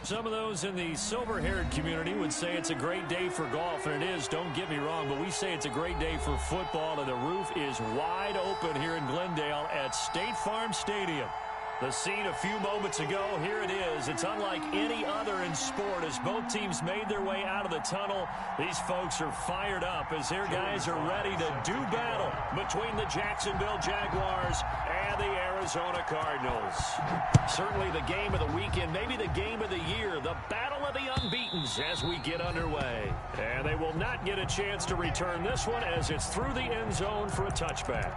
Some of those in the silver-haired community would say it's a great day for golf, and it is, don't get me wrong, but we say it's a great day for football, and the roof is wide open here in Glendale at State Farm Stadium. The scene a few moments ago, here it is. It's unlike any other in sport as both teams made their way out of the tunnel. These folks are fired up as their guys are ready to do battle between the Jacksonville Jaguars and the Arizona Cardinals. Certainly the game of the weekend, maybe the game of the year, the battle of the unbeatens as we get underway. And they will not get a chance to return this one as it's through the end zone for a touchback.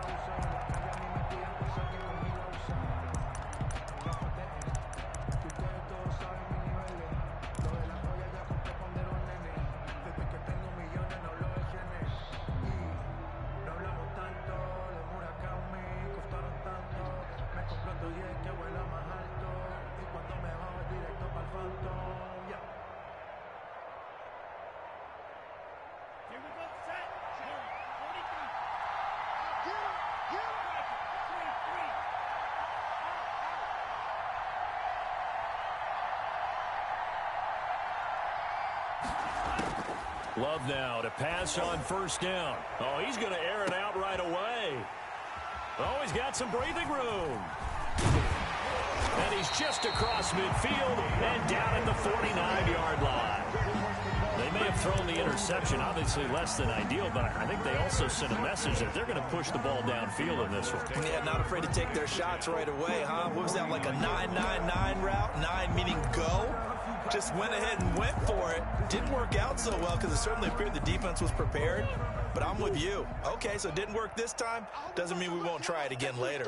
Love now to pass on first down. Oh, he's going to air it out right away. Oh, he's got some breathing room. And he's just across midfield and down at the 49-yard line. They may have thrown the interception, obviously less than ideal, but I think they also sent a message that they're going to push the ball downfield in this one. Yeah, not afraid to take their shots right away, huh? What was that, like a 9-9-9 route? 9 meaning go? Just went ahead and went for it. Didn't work out so well because it certainly appeared the defense was prepared. But I'm with you. Okay, so it didn't work this time. Doesn't mean we won't try it again later.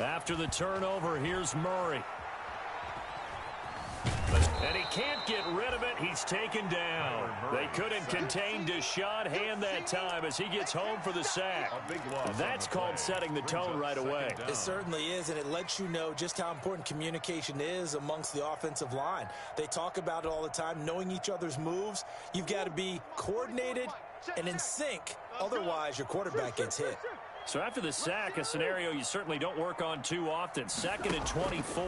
After the turnover, here's Murray. And he can't get rid of it. He's taken down. They couldn't contain Deshaun Hand that time as he gets home for the sack. That's called setting the tone right away. It certainly is, and it lets you know just how important communication is amongst the offensive line. They talk about it all the time, knowing each other's moves. You've got to be coordinated and in sync. Otherwise, your quarterback gets hit. So after the sack, a scenario you certainly don't work on too often. 2nd and 24.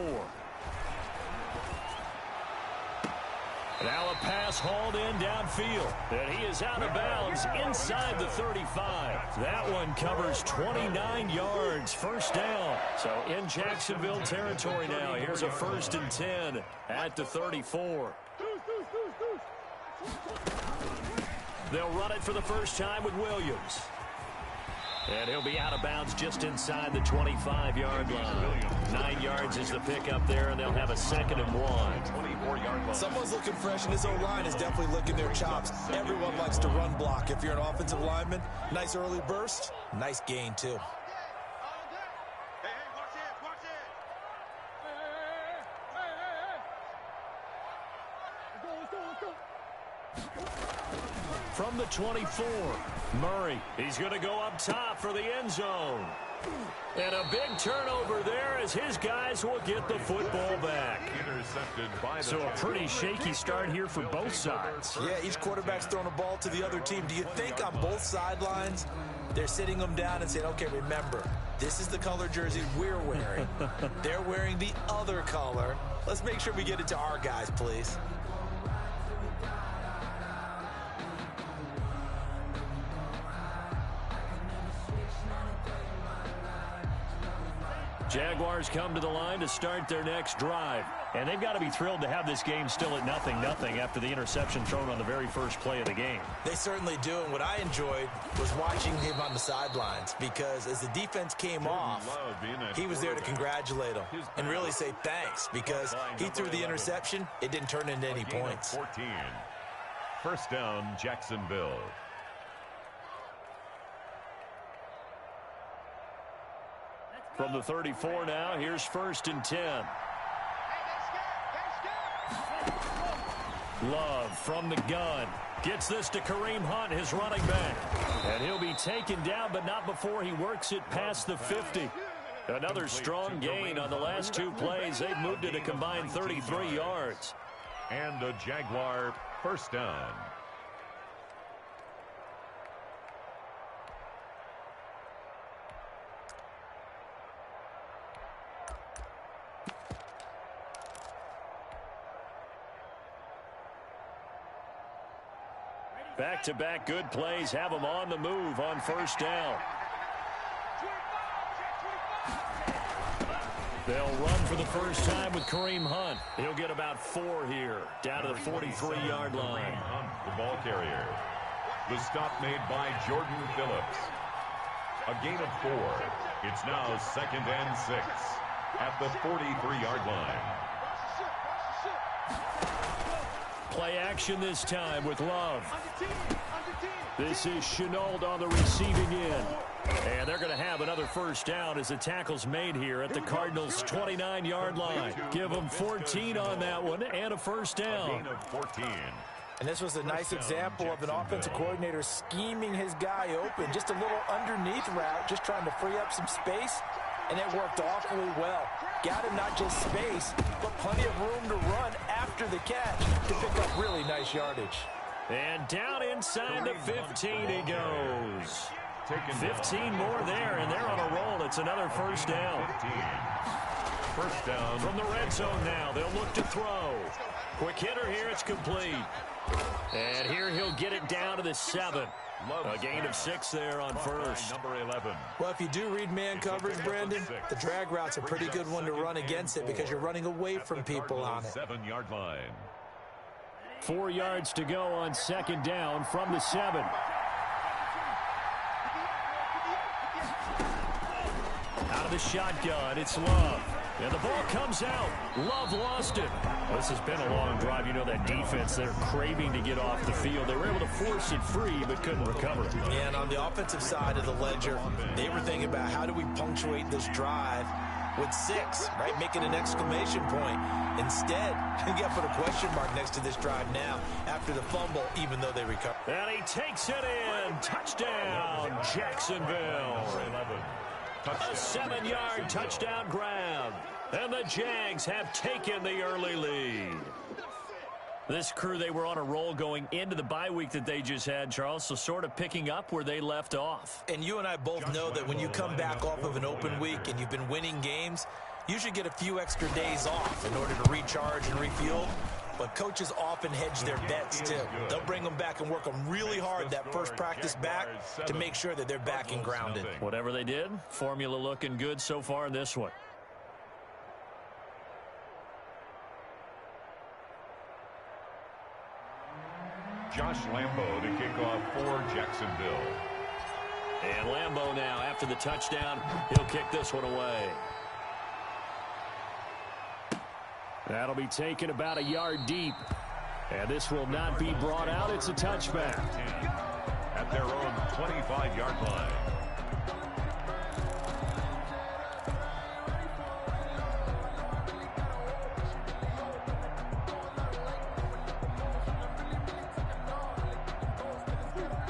Now a pass hauled in downfield. And he is out of bounds inside the 35. That one covers 29 yards. First down. So in Jacksonville territory now. Here's a 1st and 10 at the 34. They'll run it for the first time with Williams. And he'll be out of bounds just inside the 25-yard line. 9 yards is the pickup there, and they'll have a 2nd and 1. Someone's looking fresh, and his O-line is definitely licking their chops. Everyone likes to run block. If you're an offensive lineman, nice early burst, nice gain, too. From the 24, Murray. He's going to go up top for the end zone. And a big turnover there as his guys will get the football back. So a pretty shaky start here for both sides. Yeah, each quarterback's throwing a ball to the other team. Do you think on both sidelines they're sitting them down and saying, okay, remember, this is the color jersey we're wearing. They're wearing the other color. Let's make sure we get it to our guys, please. Jaguars come to the line to start their next drive. And they've got to be thrilled to have this game still at 0-0 after the interception thrown on the very first play of the game. They certainly do. And what I enjoyed was watching him on the sidelines because as the defense came off, he was there to congratulate them and really say thanks because he threw the interception. It didn't turn into any points. 14. First down, Jacksonville. From the 34 now, here's 1st and 10. Love from the gun. Gets this to Kareem Hunt, his running back. And he'll be taken down, but not before he works it past the 50. Another strong gain on the last 2 plays. They've moved it a combined 33 yards. And a Jaguar first down. Back-to-back good plays have them on the move on first down. They'll run for the first time with Kareem Hunt. He'll get about 4 here, down to the 43-yard line. Hunt, the ball carrier. The stop made by Jordan Phillips. A gain of 4. It's now 2nd and 6 at the 43-yard line. Play action this time with Love. This is Chenault on the receiving end. And they're going to have another first down as the tackle's made here at the Cardinals' 29-yard line. Give them 14 on that one and a first down. A gain of 14. And this was a nice example of an offensive coordinator scheming his guy open. Just a little underneath route, just trying to free up some space. And it worked awfully well. Got him not just space, but plenty of room to run after the catch to pick up really nice yardage. And down inside the 15 he goes. 15 more there, and they're on a roll. It's another first down. 15. First down. From the red zone now, they'll look to throw. Quick hitter here, it's complete. And here he'll get it down to the 7. A gain of 6 there on first. Number 11. Well, if you do read man coverage, Brandon, the drag route's a pretty good one to run against it because you're running away from people on it. 7-yard line. 4 yards to go on second down from the 7. Out of the shotgun, it's Love. And the ball comes out. Love lost it. This has been a long drive. You know that defense, they're craving to get off the field. They were able to force it free, but couldn't recover it. Yeah, and on the offensive side of the ledger, they were thinking about how do we punctuate this drive with 6, right? Making an exclamation point. Instead, you got to put a question mark next to this drive now after the fumble, even though they recovered. And he takes it in. Touchdown, Jacksonville. A 7-yard touchdown grab. And the Jags have taken the early lead. This crew, they were on a roll going into the bye week that they just had, Charles, so sort of picking up where they left off. And you and I both know that when you come back off of an open week and you've been winning games, you should get a few extra days off in order to recharge and refuel. But coaches often hedge their bets, too. They'll bring them back and work them really hard that first practice back to make sure that they're back and grounded. Whatever they did, formula looking good so far in this one. Josh Lambo to kick off for Jacksonville. And Lambo now, after the touchdown, he'll kick this one away. That'll be taken about a yard deep. And this will not be brought out. It's a touchback. At their own 25-yard line.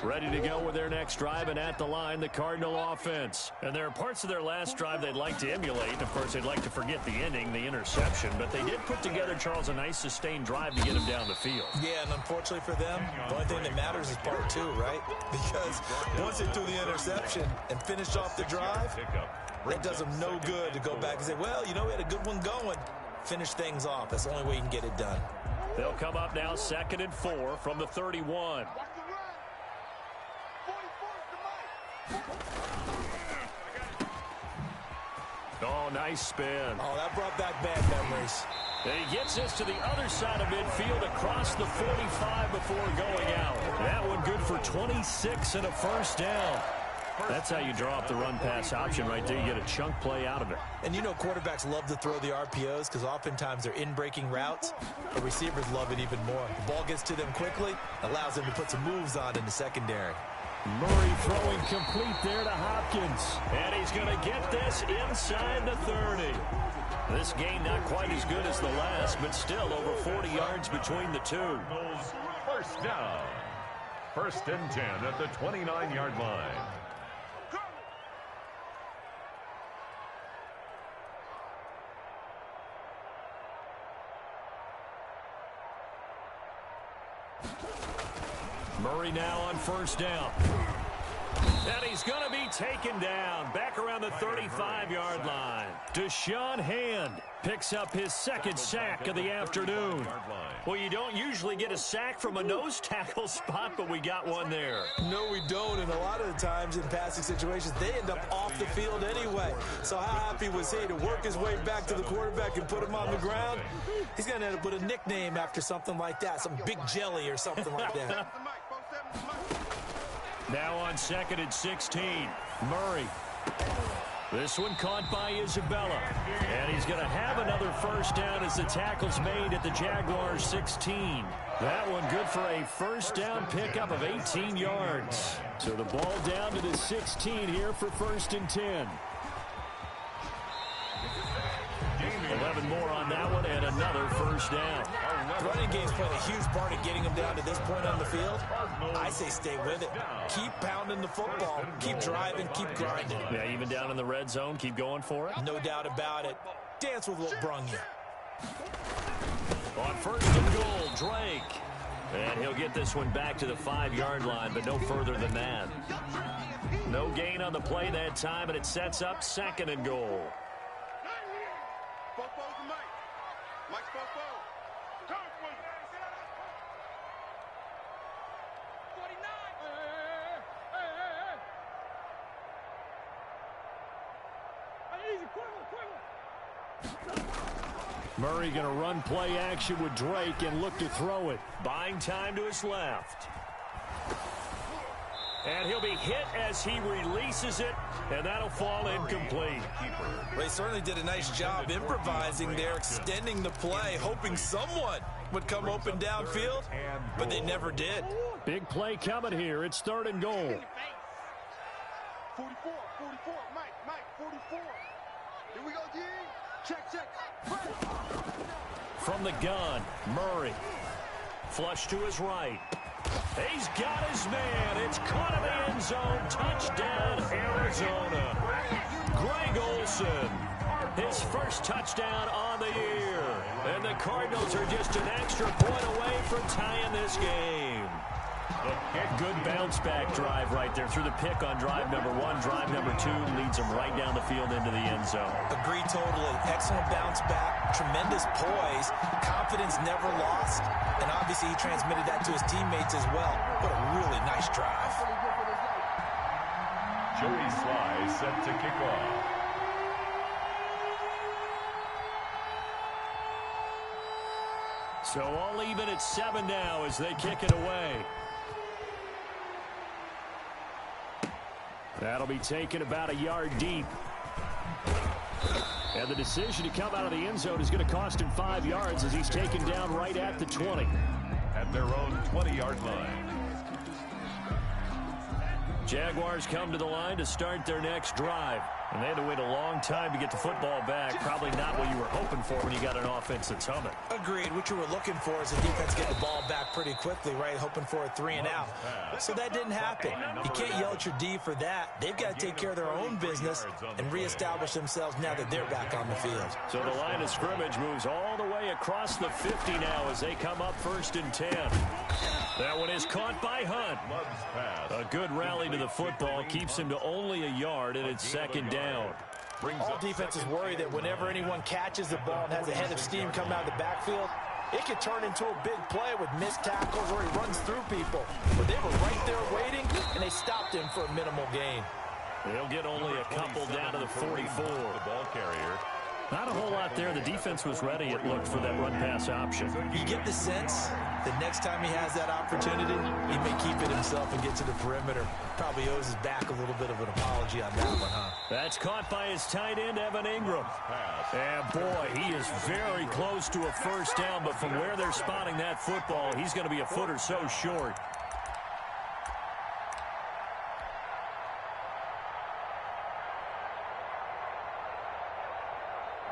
Ready to go with their next drive, and at the line, the Cardinal offense. And there are parts of their last drive they'd like to emulate. Of course, they'd like to forget the ending, the interception. But they did put together, Charles, a nice sustained drive to get him down the field. Yeah, and unfortunately for them, the only thing that matters is part 2, right? Because once they threw the interception and finished off the drive, it does them no good to go back and say, well, you know, we had a good one going. Finish things off. That's the only way you can get it done. They'll come up now 2nd and 4 from the 31. Oh, nice spin. Oh, that brought back bad memories. And he gets this to the other side of midfield across the 45 before going out. That one good for 26 and a first down. That's how you draw up the run-pass option right there. You get a chunk play out of it. And you know quarterbacks love to throw the RPOs because oftentimes they're in-breaking routes. But receivers love it even more. The ball gets to them quickly, allows them to put some moves on in the secondary. Murray throwing complete there to Hopkins. And he's going to get this inside the 30. This game not quite as good as the last, but still over 40 yards between the two. First down. 1st and 10 at the 29-yard line. Murray now on first down. And he's going to be taken down back around the 35-yard line. Deshaun Hand picks up his second sack of the afternoon. Well, you don't usually get a sack from a nose tackle spot, but we got one there. No, we don't, and a lot of the times in passing situations, they end up off the field anyway. So how happy was he to work his way back to the quarterback and put him on the ground? He's going to end up with a nickname after something like that, some Big Jelly or something like that. Now on 2nd and 16, Murray. This one caught by Isabella. And he's going to have another first down as the tackle's made at the Jaguars 16. That one good for a first down pickup of 18 yards. So the ball down to the 16 here for 1st and 10. 11 more on that one and another first down. Running game's playing a huge part of getting them down to this point on the field. I say stay with it. Keep pounding the football. Keep driving. Keep grinding. Yeah, even down in the red zone, keep going for it. No doubt about it. Dance with what brung you. On 1st and goal, Drake. And he'll get this one back to the 5-yard line, but no further than that. No gain on the play that time, and it sets up 2nd and goal. Murray going to run play action with Drake and look to throw it. Buying time to his left. And he'll be hit as he releases it, and that'll fall incomplete. Well, he certainly did a nice job improvising there, extending the play, hoping someone would come open downfield, but they never did. Big play coming here. It's 3rd and goal. 44, Mike, 44. Here we go, D. Check. From the gun, Murray. Flush to his right. He's got his man. It's caught in the end zone. Touchdown, Arizona. Greg Olsen, his first touchdown on the year. And the Cardinals are just an extra point away from tying this game. Good bounce-back drive right there through the pick on drive number 1. Drive number 2 leads them right down the field into the end zone. Agree totally. Excellent bounce back. Tremendous poise. Confidence never lost. And obviously he transmitted that to his teammates as well. What a really nice drive. Joey Sly set to kick off. So all even at 7 now as they kick it away. That'll be taken about a yard deep. And the decision to come out of the end zone is going to cost him 5 yards as he's taken down right at the 20. At their own 20-yard line. Jaguars come to the line to start their next drive. And they had to wait a long time to get the football back. Probably not what you were hoping for when you got an offense that's humming. Agreed. What you were looking for is the defense get the ball back pretty quickly, right? Hoping for a 3 and out. So that didn't happen. You can't yell at your D for that. They've got to take care of their own business and reestablish themselves now that they're back on the field. So the line of scrimmage moves all the way across the 50 now as they come up 1st and 10. That one is caught by Hunt. A good rally to the football keeps him to only a yard, and it's 2nd down. All defenses worry that whenever anyone catches the ball and has a head of steam come out of the backfield, it could turn into a big play with missed tackles or he runs through people. But they were right there waiting, and they stopped him for a minimal gain. They'll get only a couple down to the 44. The ball carrier. Not a whole lot there. The defense was ready, it looked, for that run-pass option. You get the sense that next time he has that opportunity, he may keep it himself and get to the perimeter. Probably owes his back a little bit of an apology on that one, huh? That's caught by his tight end, Evan Ingram. And, boy, he is very close to a first down, but from where they're spotting that football, he's going to be a foot or so short.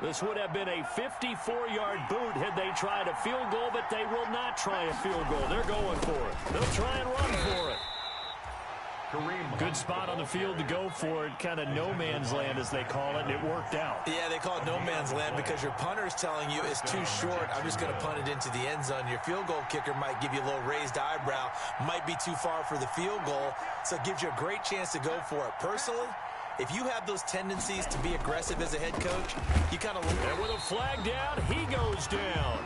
This would have been a 54-yard boot had they tried a field goal, but they will not try a field goal. They're going for it. They'll try and run for it. Good spot on the field to go for it. Kind of no man's land, as they call it, and it worked out. Yeah, they call it no man's land because your punter is telling you it's too short. I'm just going to punt it into the end zone. Your field goal kicker might give you a little raised eyebrow. Might be too far for the field goal, so it gives you a great chance to go for it. Personally, if you have those tendencies to be aggressive as a head coach, you kind of look. And with a flag down, he goes down.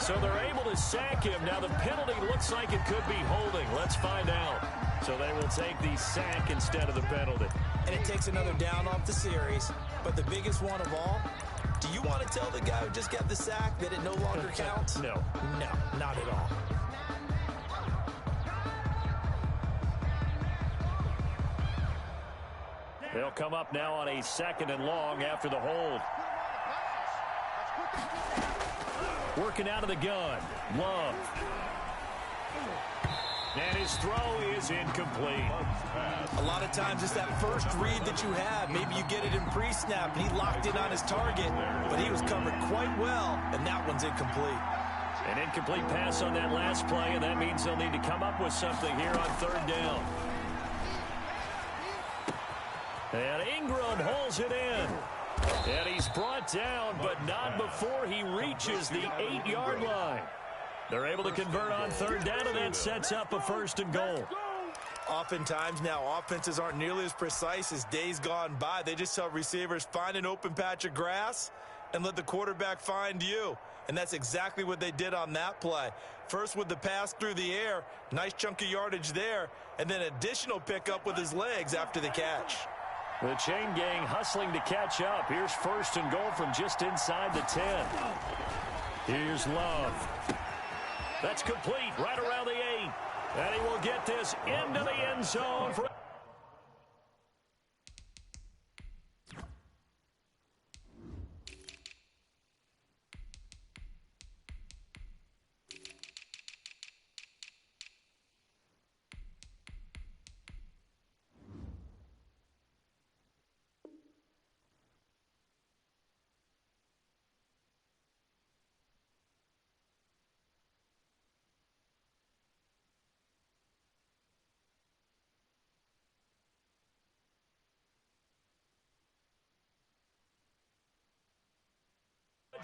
So they're able to sack him. Now the penalty looks like it could be holding. Let's find out. So they will take the sack instead of the penalty. And it takes another down off the series. But the biggest one of all, do you want to tell the guy who just got the sack that it no longer counts? No. No, not at all. They'll come up now on a 2nd and long after the hold. Working out of the gun. Love. And his throw is incomplete. A lot of times it's that first read that you have. Maybe you get it in pre-snap, and he locked in on his target, but he was covered quite well, and that one's incomplete. An incomplete pass on that last play, and that means they'll need to come up with something here on 3rd down. And Ingram holds it in. And he's brought down, but not before he reaches the 8-yard line. They're able to convert on 3rd down, and that sets up a 1st and goal. Oftentimes now, offenses aren't nearly as precise as days gone by. They just tell receivers, find an open patch of grass and let the quarterback find you. And that's exactly what they did on that play. First with the pass through the air, nice chunk of yardage there, and then additional pickup with his legs after the catch. The chain gang hustling to catch up. Here's 1st and goal from just inside the 10. Here's Love. That's complete right around the 8. And he will get this into the end zone.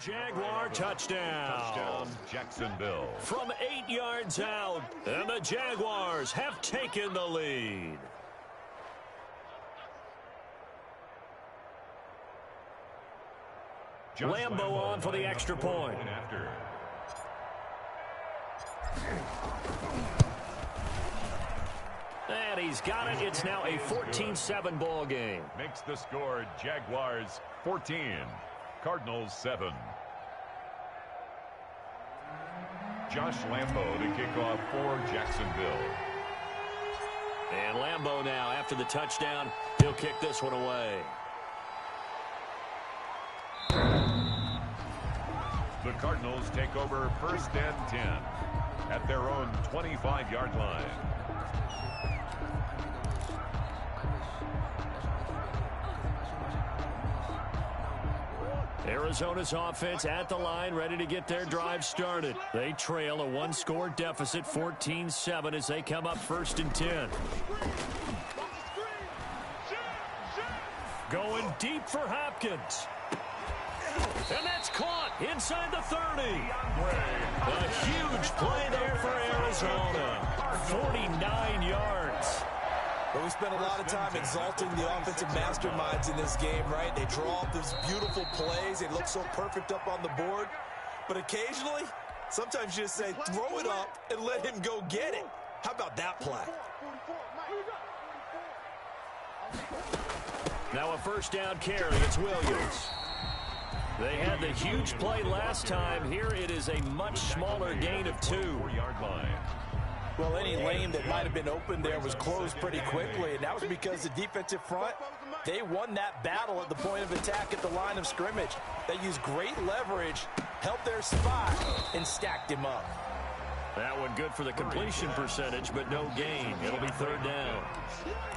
Jaguar touchdown. Jacksonville. From 8 yards out, and the Jaguars have taken the lead. Lambeau on for the extra point. And he's got it. It's now a 14-7 ball game. Makes the score Jaguars 14. Cardinals 7. Josh Lambeau to kick off for Jacksonville. And Lambeau now, after the touchdown, he'll kick this one away. The Cardinals take over 1st and 10 at their own 25-yard line. Arizona's offense at the line, ready to get their drive started. They trail a 1-score deficit, 14-7, as they come up 1st and 10. Going deep for Hopkins. And that's caught inside the 30. A huge play there for Arizona. 49 yards. But we spent a lot of time exalting the offensive masterminds in this game, right? They draw up those beautiful plays. They look so perfect up on the board. But occasionally, sometimes you just say, throw it up and let him go get it. How about that play? Now a 1st down carry. It's Williams. They had the huge play last time. Here it is a much smaller gain of 2. 4-yard line. Well, any lane that might have been open there was closed pretty quickly, and that was because the defensive front, they won that battle at the point of attack at the line of scrimmage. They used great leverage, helped their spot, and stacked him up. That one good for the completion percentage, but no gain. It'll be 3rd down.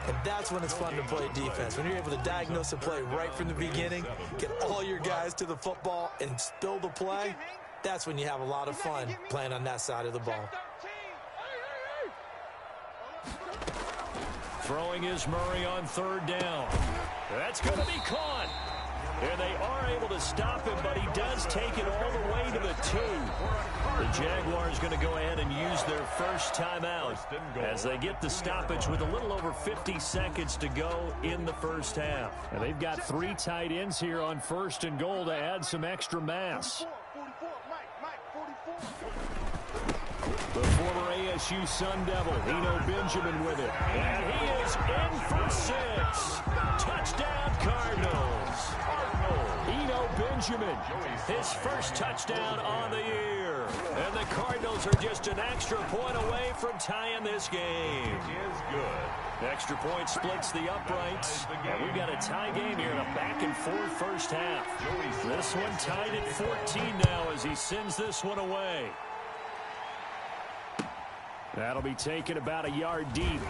And that's when it's fun to play defense. When you're able to diagnose a play right from the beginning, get all your guys to the football, and spill the play, that's when you have a lot of fun playing on that side of the ball. Throwing is Murray on third down. That's going to be caught. And they are able to stop him, but he does take it all the way to the 2. The Jaguars going to go ahead and use their first timeout as they get the stoppage with a little over 50 seconds to go in the first half. And they've got 3 tight ends here on first and goal to add some extra mass. 44, Mike, 44. The former ASU Sun Devil, Eno Benjamin with it. And he is in for 6. Touchdown, Cardinals. Eno Benjamin, his first touchdown on the year. And the Cardinals are just an extra point away from tying this game. Is good. Extra point splits the uprights. And we've got a tie game here in a back-and-forth first half. This one tied at 14 now as he sends this one away. That'll be taken about a yard deep.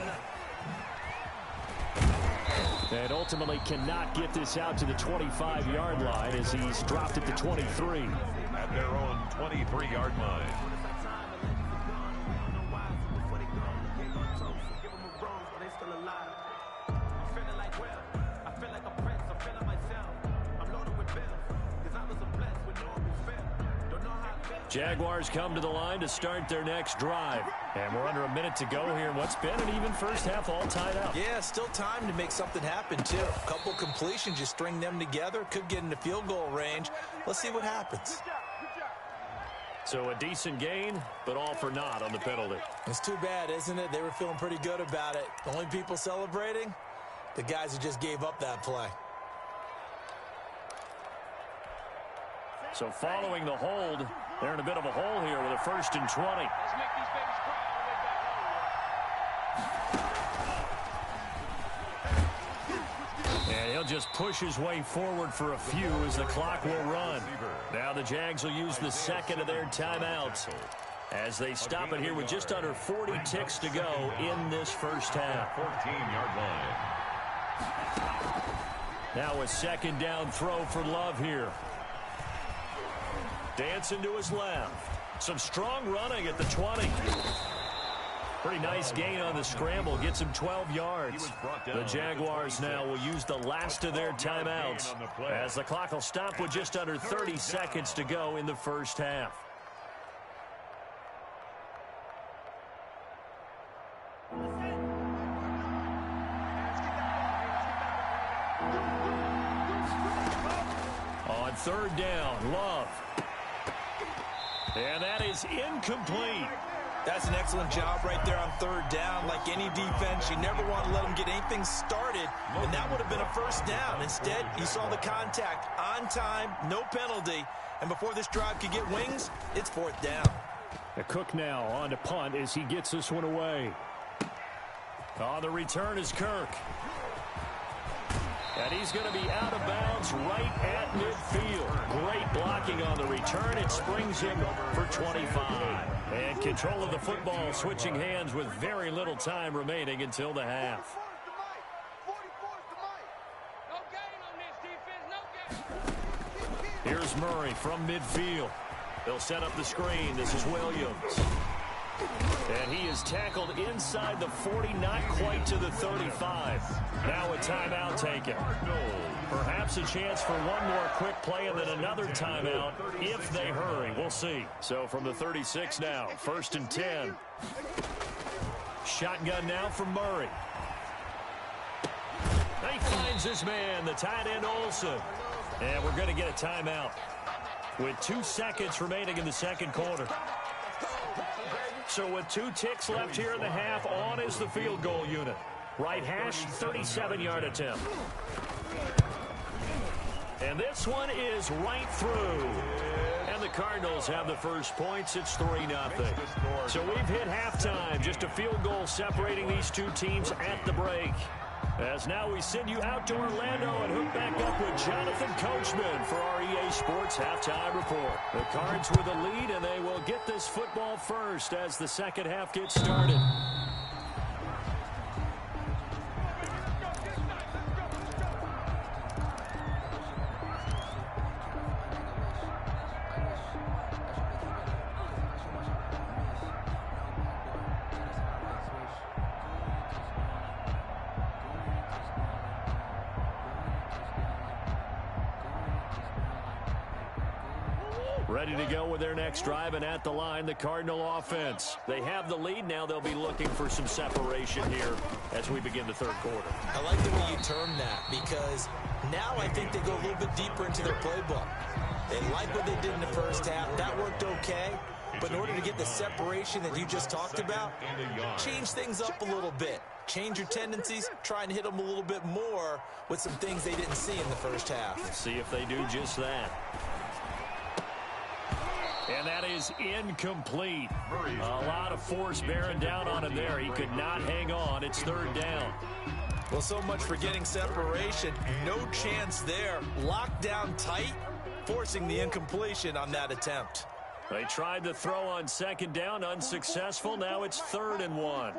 And ultimately cannot get this out to the 25-yard line as he's dropped it to 23. At their own 23-yard line. Jaguars come to the line to start their next drive. And we're under a minute to go here. What's been an even first half, all tied up. Yeah, still time to make something happen, too. A couple completions, you string them together. Could get into field goal range. Let's see what happens. So a decent gain, but all for naught on the penalty. It's too bad, isn't it? They were feeling pretty good about it. The only people celebrating? The guys who just gave up that play. So following the hold, they're in a bit of a hole here with a 1st and 20. Let's make these babies cry on the way back home. And he'll just push his way forward for a few as the clock will run. Now the Jags will use the second of their timeouts as they stop it here with just under 40 ticks to go in this first half. 14-yard line. Now a second down throw for Love here. Dancing to his left. Some strong running at the 20. Pretty nice gain on the scramble. Gets him 12 yards. The Jaguars now will use the last of their timeouts as the clock will stop with just under 30 seconds to go in the first half. On third down, Love. And that is incomplete. That's an excellent job right there on third down. Like any defense, you never want to let them get anything started, and that would have been a first down. Instead, you saw the contact on time, no penalty, and before this drive could get wings, it's 4th down. The Cook now on to punt as he gets this one away. On the return is Kirk. And he's going to be out of bounds right at midfield. Great blocking on the return. It springs him for 25. And control of the football switching hands with very little time remaining until the half. 44's the Mike. 44's the Mike. No gain on this defense. No gain. Here's Murray from midfield. They'll set up the screen. This is Williams. And he is tackled inside the 40, not quite to the 35. Now a timeout taken. Perhaps a chance for one more quick play and then another timeout if they hurry. We'll see. So from the 36 now, 1st and 10. Shotgun now from Murray. He finds his man, the tight end Olsen. And we're going to get a timeout with 2 seconds remaining in the second quarter. So with 2 ticks left here in the half, on is the field goal unit. Right hash, 37-yard attempt. And this one is right through. And the Cardinals have the first points. It's 3-0. So we've hit halftime. Just a field goal separating these two teams at the break. As now we send you out to Orlando and hook back up with Jonathan Coachman for our EA Sports Halftime Report. The Cards with a lead, and they will get this football first as the second half gets started. Ready to go with their next drive, and at the line, the Cardinal offense. They have the lead now. They'll be looking for some separation here as we begin the third quarter. I like the way you term that, because now I think they go a little bit deeper into their playbook. They like what they did in the first half. That worked okay. But in order to get the separation that you just talked about, change things up a little bit. Change your tendencies, try and hit them a little bit more with some things they didn't see in the first half. Let's see if they do just that. And that is incomplete. A lot of force bearing down on him there. He could not hang on. It's third down. Well, so much for getting separation. No chance there. Locked down tight, forcing the incompletion on that attempt. They tried to throw on second down, unsuccessful. Now it's 3rd and 1.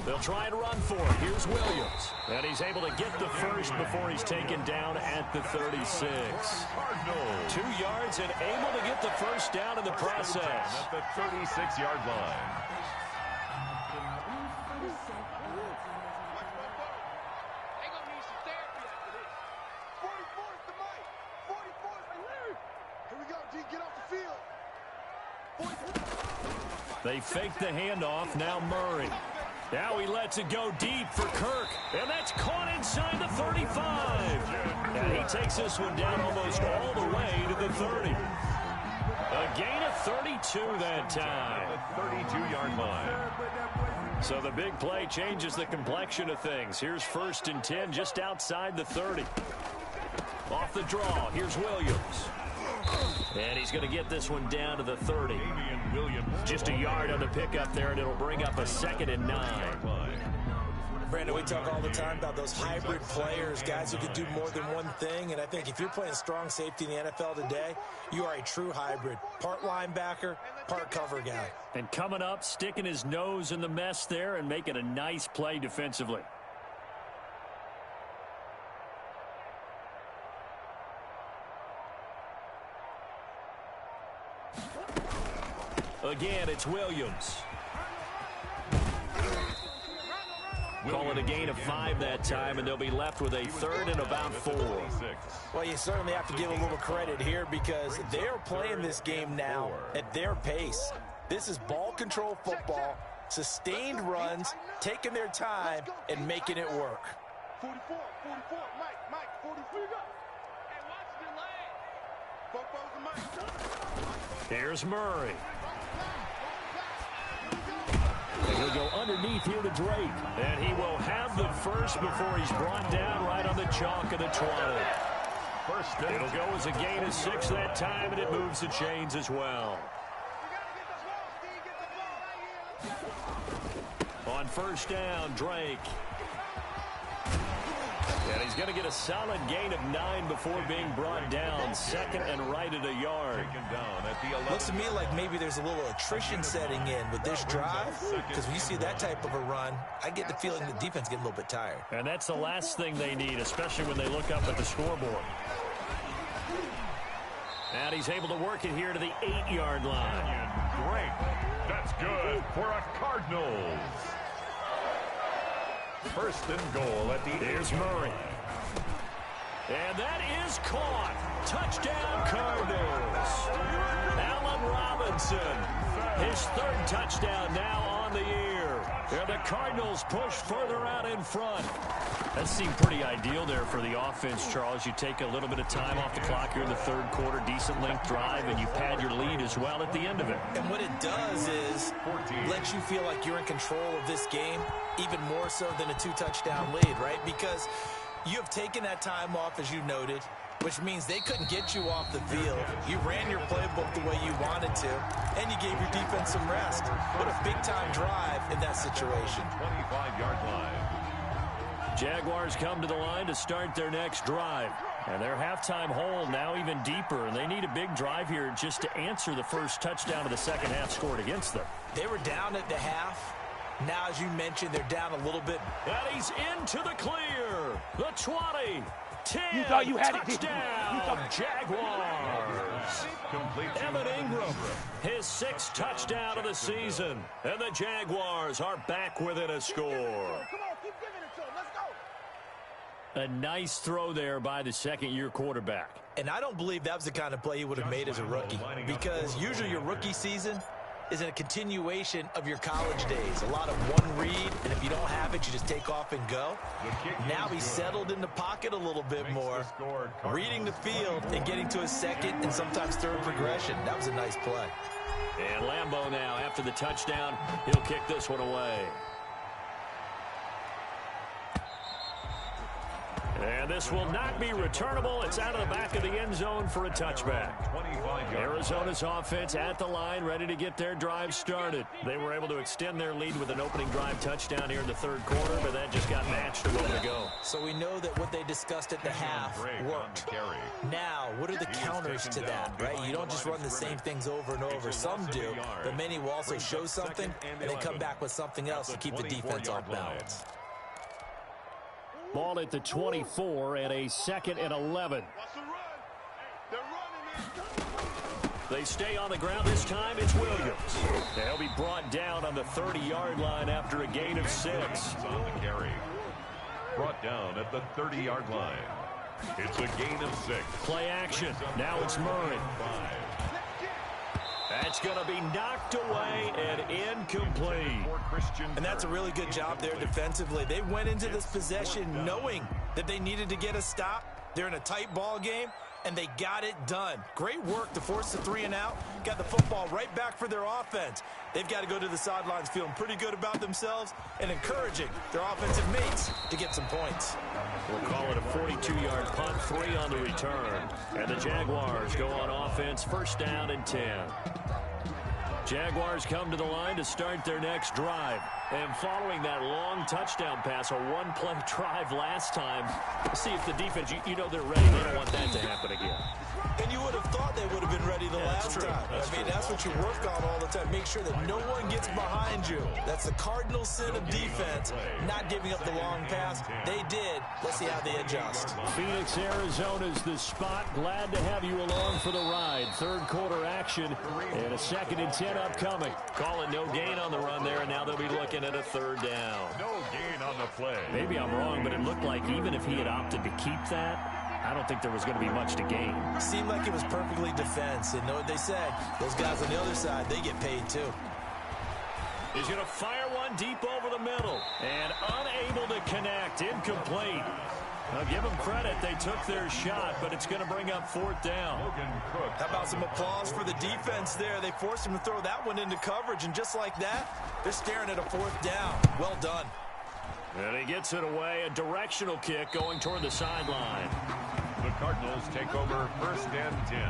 They'll try and run for it. Here's Williams. And he's able to get the first before he's taken down at the 36. 2 yards and able to get the first down in the process. At the 36-yard line. Here we go, G. Get off the field. They fake the handoff. Now Murray. Now he lets it go deep for Kirk. And that's caught inside the 35. And he takes this one down almost all the way to the 30. A gain of 32 that time. The 32-yard line. So the big play changes the complexion of things. Here's 1st and 10 just outside the 30. Off the draw. Here's Williams. And he's going to get this one down to the 30. Just a yard on the pickup there, and it'll bring up a 2nd and 9. Brandon, we talk all the time about those hybrid players, guys who can do more than one thing. And I think if you're playing strong safety in the NFL today, you are a true hybrid. Part linebacker, part cover guy. And coming up, sticking his nose in the mess there and making a nice play defensively. Again, it's Williams. Call it a gain of 5 that time, and they'll be left with a 3rd and about 4. Well, you certainly have to give a little credit here because they're playing this game now at their pace. This is ball control football, sustained runs, taking their time, and making it work. 44, Mike, 44. Hey, watch the lane. Here's Murray. And he'll go underneath here to Drake. And he will have the first before he's brought down right on the chalk of the 20. It'll go as a gain of 6 that time, and it moves the chains as well. On 1st down, Drake. And he's going to get a solid gain of 9 before being brought down. 2nd and right at a yard. Looks to me like maybe there's a little attrition setting in with this drive, because when you see that type of a run, I get the feeling the defense getting a little bit tired. And that's the last thing they need, especially when they look up at the scoreboard. And he's able to work it here to the 8-yard line. Great. That's good for a Cardinals. 1st and goal at the Here's Murray. And that is caught. Touchdown, Cardinals. Allen Robinson. His 3rd touchdown now on the year. And the Cardinals push further out in front. That seemed pretty ideal there for the offense, Charles. You take a little bit of time off the clock here in the 3rd quarter, decent length drive, and you pad your lead as well at the end of it. And what it does is let you feel like you're in control of this game, even more so than a 2-touchdown lead, right? Because you have taken that time off, as you noted, which means they couldn't get you off the field. You ran your playbook the way you wanted to, and you gave your defense some rest. What a big-time drive in that situation. 25-yard line. Jaguars come to the line to start their next drive. And their halftime hole now even deeper, and they need a big drive here just to answer the first touchdown of the second half scored against them. They were down at the half. Now, as you mentioned, they're down a little bit. And he's into the clear. The 20. 10. You thought you had it. Touchdown, Jaguars. Complete. Evan Ingram, his 6th touchdown of the season. And the Jaguars are back within a score. Come on, keep giving it to him. Let's go. A nice throw there by the second-year quarterback. And I don't believe that was the kind of play he would have made as a rookie, because usually your rookie season is a continuation of your college days. A lot of one read, and if you don't have it, you just take off and go. Now he's settled in the pocket a little bit more, reading the field and getting to his second and sometimes third progression. That was a nice play. And Lambeau now, after the touchdown, he'll kick this one away. And this will not be returnable. It's out of the back of the end zone for a touchback. Arizona's offense at the line, ready to get their drive started. They were able to extend their lead with an opening drive touchdown here in the third quarter, but that just got matched a moment ago. So we know that what they discussed at the half worked. Now, what are the counters to that, right? You don't just run the same things over and over. Some do, but many will also show something, and then come back with something else to keep the defense off balance. Ball at the 24 and a 2nd and 11. They stay on the ground. This time it's Williams. They'll be brought down on the 30-yard line after a gain of 6. On the carry. Brought down at the 30-yard line. It's a gain of 6. Play action. Now it's Murray. That's going to be knocked away and incomplete. And that's a really good job there defensively. They went into this possession knowing that they needed to get a stop. They're in a tight ball game, and they got it done. Great work to force the 3 and out. Got the football right back for their offense. They've got to go to the sidelines feeling pretty good about themselves and encouraging their offensive mates to get some points. We'll call it a 42-yard punt, 3 on the return. And the Jaguars go on offense, 1st down and 10. Jaguars come to the line to start their next drive. And following that long touchdown pass, a one-play drive last time, see if the defense, you know they're ready. They don't want that to happen again. And you would have thought they would have been ready the last time. I mean, that's what you work on all the time. Make sure that no one gets behind you. That's the Cardinals' sin of defense, not giving up the long pass. They did. Let's see how they adjust. Phoenix, Arizona's the spot. Glad to have you along for the ride. Third quarter action and a 2nd and 10 upcoming. Call it no gain on the run there, and now they'll be looking at a 3rd down. No gain on the play. Maybe I'm wrong, but it looked like even if he had opted to keep that, I don't think there was going to be much to gain. Seemed like it was perfectly defense. And know what they said? Those guys on the other side, they get paid too. He's going to fire one deep over the middle. And unable to connect. Incomplete. Now give them credit. They took their shot, but it's going to bring up 4th down. How about some applause for the defense there? They forced him to throw that one into coverage, and just like that, they're staring at a 4th down. Well done. And he gets it away. A directional kick going toward the sideline. The Cardinals take over 1st and 10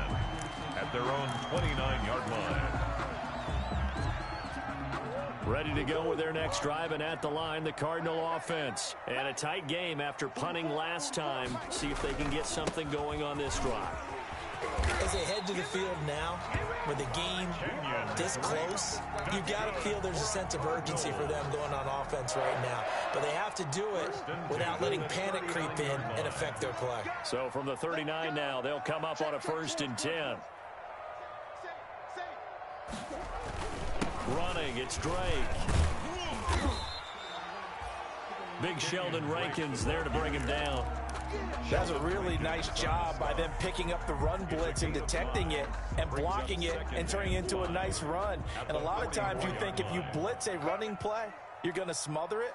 at their own 29-yard line. Ready to go with their next drive, and at the line, the Cardinal offense. And a tight game after punting last time. See if they can get something going on this drive. As they head to the field now, with the game this close, you've got to feel there's a sense of urgency for them going on offense right now. But they have to do it without letting panic creep in and affect their play. So from the 39 now, they'll come up on a 1st and 10. Running, it's Drake. Big Sheldon Rankins there to bring him down. That's a really nice job by them picking up the run blitz and detecting it and blocking it and turning it into a nice run. And a lot of times you think if you blitz a running play, you're going to smother it.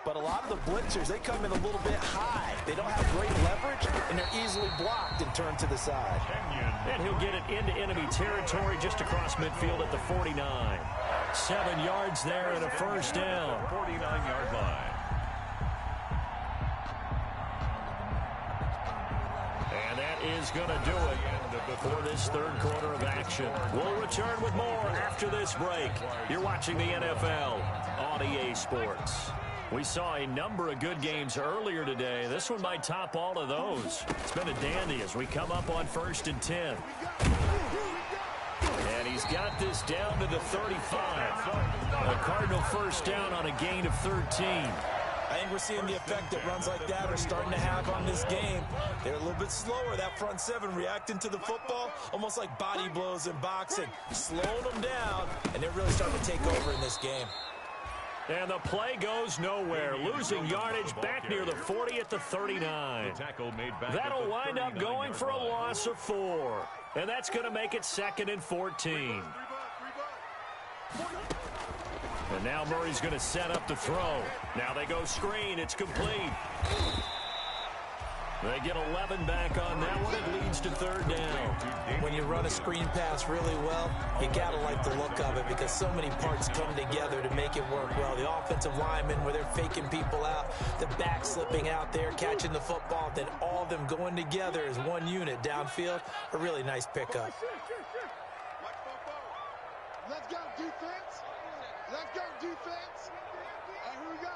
But a lot of the blitzers, they come in a little bit high. They don't have great leverage, and they're easily blocked and turned to the side. And he'll get it into enemy territory just across midfield at the 49. 7 yards there and a 1st down. 49-yard line. And that is going to do it for this third quarter of action. We'll return with more after this break. You're watching the NFL on EA Sports. We saw a number of good games earlier today. This one might top all of those. It's been a dandy as we come up on 1st and 10. And he's got this down to the 35. A Cardinal 1st down on a gain of 13. I think we're seeing the effect that runs like that are starting to have on this game. They're a little bit slower, that front seven, reacting to the football, almost like body blows in boxing, slowing them down, and they're really starting to take over in this game. And the play goes nowhere, losing yardage back near the 40 at the 39. That'll wind up going for a loss of 4. And that's going to make it 2nd and 14. And now Murray's going to set up the throw. Now they go screen. It's complete. They get 11 back on that one. It leads to 3rd down. When you run a screen pass really well, you got to like the look of it because so many parts come together to make it work well. The offensive linemen, where they're faking people out, the back slipping out there, catching the football, then all of them going together as one unit downfield. A really nice pickup. Let's go, defense. Let's go, defense. And here we go.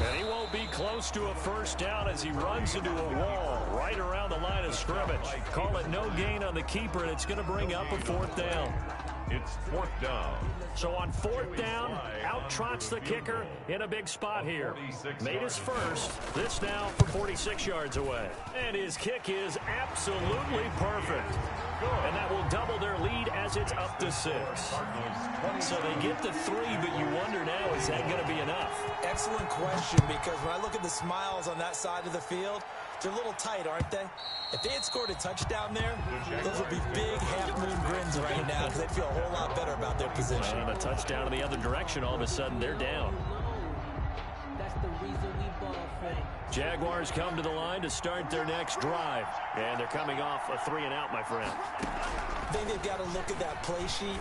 And he won't be close to a 1st down as he runs into a wall right around the line of scrimmage. Call it no gain on the keeper, and it's going to bring up a 4th down. It's 4th down. So on 4th down, out trots the kicker in a big spot here. Made his first. This now from 46 yards away. And his kick is absolutely perfect. And that will double their lead as it's up to 6. So they get to 3, but you wonder now, is that going to be enough? Excellent question, because when I look at the smiles on that side of the field, they're a little tight, aren't they? If they had scored a touchdown there, those would be big half-moon grins right now because they'd feel a whole lot better about their position. And a touchdown in the other direction, all of a sudden they're down. That's the reason we ball for. Jaguars come to the line to start their next drive. And they're coming off a 3-and-out, my friend. I think they've got to look at that play sheet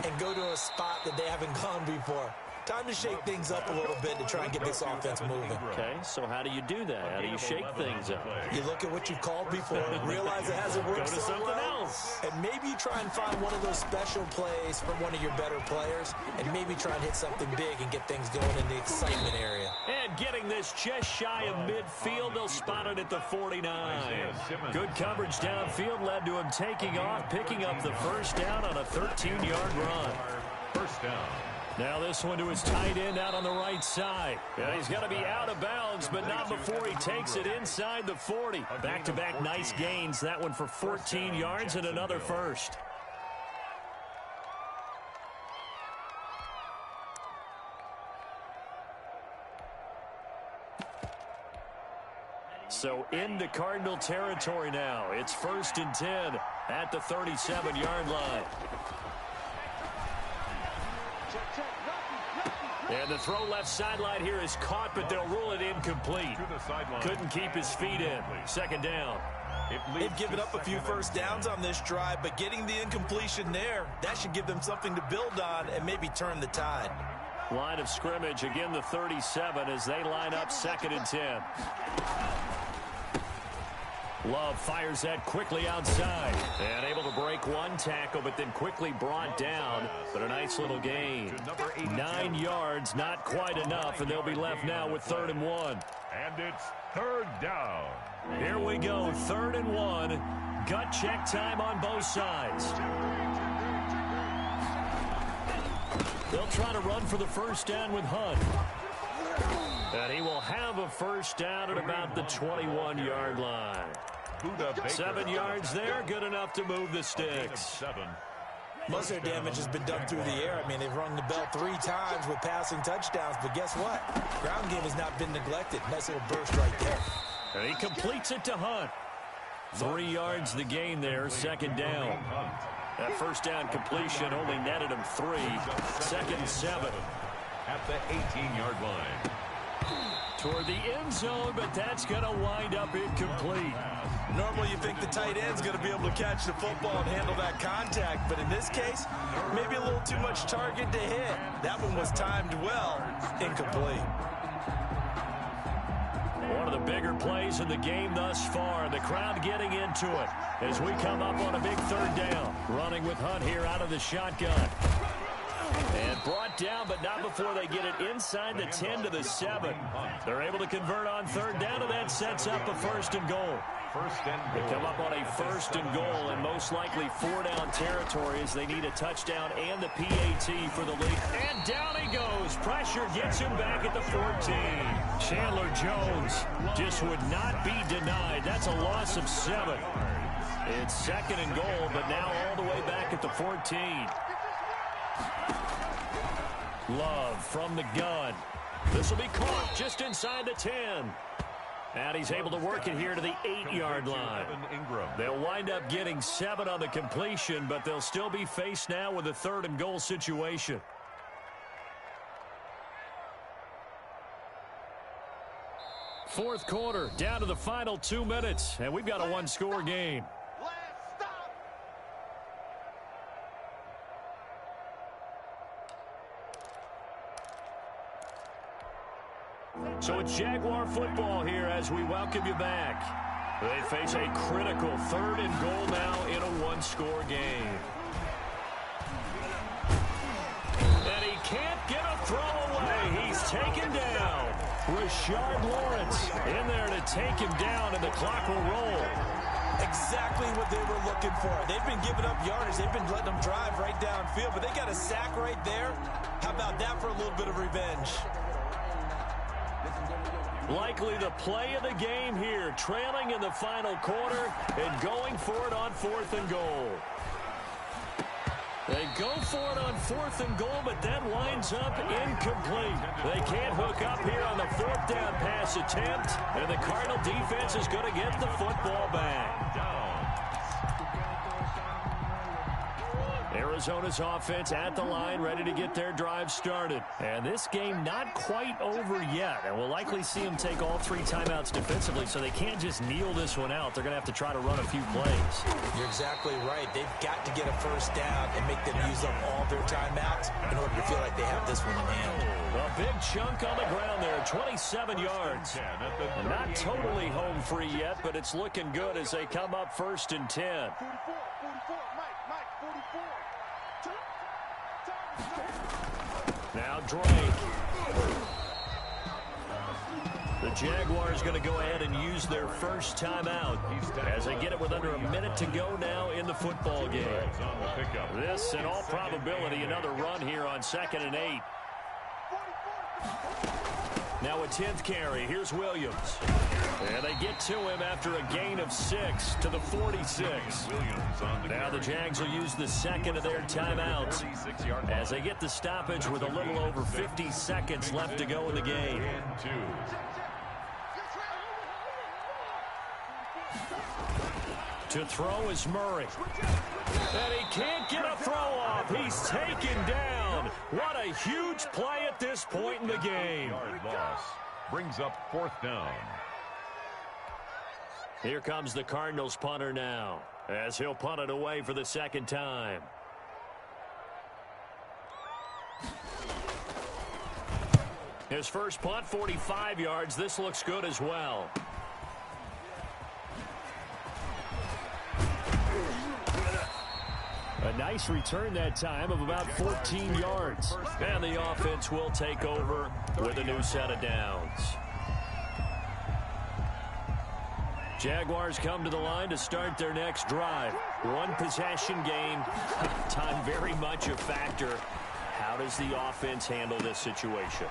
and go to a spot that they haven't gone before. Time to shake things up a little bit to try and get this offense moving. Okay, so how do you do that? How do you shake things up? You look at what you've called before, realize it hasn't worked Go to so something well, else. and maybe you try and find one of those special plays from one of your better players, and maybe try and hit something big and get things going in the excitement area. And getting this just shy of midfield, they'll spot it at the 49. Good coverage downfield led to him taking off, picking up the 1st down on a 13-yard run. 1st down. Now this one to his tight end out on the right side. Yeah, he's got to be out of bounds, but not before he takes it inside the 40. Back-to-back nice gains. That one for 14 yards and another 1st. So into Cardinal territory now. It's 1st and 10 at the 37-yard line. And the throw left sideline here is caught, but they'll rule it incomplete. Couldn't keep his feet in. 2nd down. They've given up a few 1st downs on this drive, but getting the incompletion there, that should give them something to build on and maybe turn the tide. Line of scrimmage, again the 37 as they line up 2nd and 10. Love fires that quickly outside. And able to break one tackle, but then quickly brought down. But a nice little gain. 9 yards, not quite enough, and they'll be left now with 3rd and 1. And it's 3rd down. Here we go, 3rd and 1. Gut check time on both sides. They'll try to run for the 1st down with Hunt. And he will have a 1st down at about the 21-yard line. 7 yards there, good enough to move the sticks. Most of their damage has been done through the air. I mean, they've rung the bell 3 times with passing touchdowns, but guess what? Ground game has not been neglected. Nice little burst right there. And he completes it to Hunt. 3 yards the gain there, 2nd down. That 1st down completion only netted him 3. 2nd and 7. At the 18-yard line. Toward the end zone, but that's going to wind up incomplete. Normally you think the tight end's going to be able to catch the football and handle that contact, but in this case, maybe a little too much target to hit. That one was timed well. Incomplete. One of the bigger plays in the game thus far. The crowd getting into it as we come up on a big 3rd down. Running with Hunt here out of the shotgun. And brought down, but not before they get it inside the 10 to the 7. They're able to convert on third down, and that sets up a 1st and goal. They come up on a 1st and goal, and most likely 4-down territory as they need a touchdown and the PAT for the lead. And down he goes. Pressure gets him back at the 14. Chandler Jones just would not be denied. That's a loss of 7. It's 2nd and goal, but now all the way back at the 14. Love from the gun. This will be caught just inside the 10. And he's able to work it here to the 8-yard line. They'll wind up getting 7 on the completion, but they'll still be faced now with a 3rd and goal situation. Fourth quarter, down to the final 2 minutes, and we've got a 1-score game. So it's Jaguar football here as we welcome you back. They face a critical 3rd and goal now in a 1-score game. And he can't get a throw away. He's taken down. Rashard Lawrence in there to take him down, and the clock will roll. Exactly what they were looking for. They've been giving up yardage. They've been letting them drive right downfield, but they got a sack right there. How about that for a little bit of revenge? Likely the play of the game here, trailing in the final quarter and going for it on 4th and goal. They go for it on 4th and goal, but that winds up incomplete. They can't hook up here on the 4th down pass attempt, and the Cardinal defense is going to get the football back. Arizona's offense at the line, ready to get their drive started. And this game not quite over yet. And we'll likely see them take all 3 timeouts defensively, so they can't just kneel this one out. They're going to have to try to run a few plays. You're exactly right. They've got to get a 1st down and make them use up all their timeouts in order to feel like they have this one in hand. A big chunk on the ground there, 27 yards. Not totally home free yet, but it's looking good as they come up 1st and 10. 44, Mike, 44. Now Drake. The Jaguars going to go ahead and use their first timeout as they get it with under a minute to go now in the football game. This, in all probability, another run here on 2nd and 8. Now a 10th carry. Here's Williams. And they get to him after a gain of 6 to the 46. Now the Jags will use the 2nd of their timeouts as they get the stoppage with a little over 50 seconds left to go in the game. To throw is Murray. And he can't get a throw off. He's taken down. What a huge play at this point in the game. Loss brings up 4th down. Here comes the Cardinals punter now as he'll punt it away for the 2nd time. His first punt, 45 yards. This looks good as well. A nice return that time of about 14 yards. And the offense will take over with a new set of downs. Jaguars come to the line to start their next drive. 1 possession game. Time very much a factor. How does the offense handle this situation?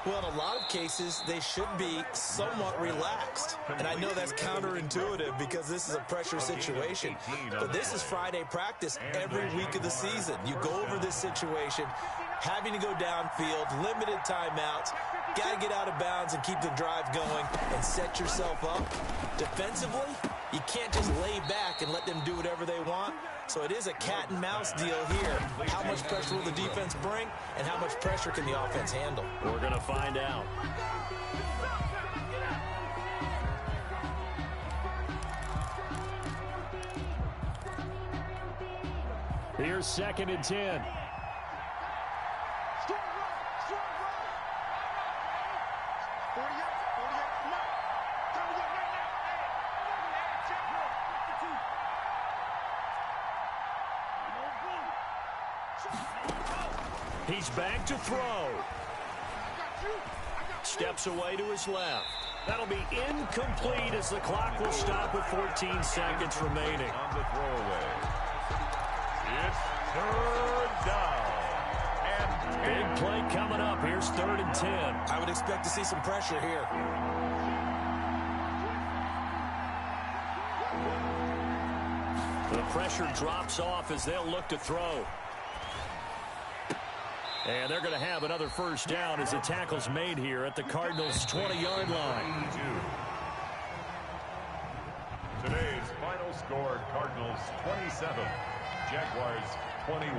Well, in a lot of cases, they should be somewhat relaxed. And I know that's counterintuitive because this is a pressure situation. But this is Friday practice every week of the season. You go over this situation, having to go downfield, limited timeouts, got to get out of bounds and keep the drive going and set yourself up. Defensively, you can't just lay back and let them do whatever they want. So it is a cat and mouse deal here. How much pressure will the defense bring, and how much pressure can the offense handle? We're going to find out. Here's 2nd and 10. He's back to throw. Steps away to his left. That'll be incomplete as the clock will stop with 14 seconds remaining. On the throwaway. It's third down. And Big play coming up. Here's 3rd and 10. I would expect to see some pressure here. The pressure drops off as they'll look to throw. And they're going to have another first down as the tackle's made here at the Cardinals' 20-yard line. Today's final score, Cardinals 27, Jaguars 21.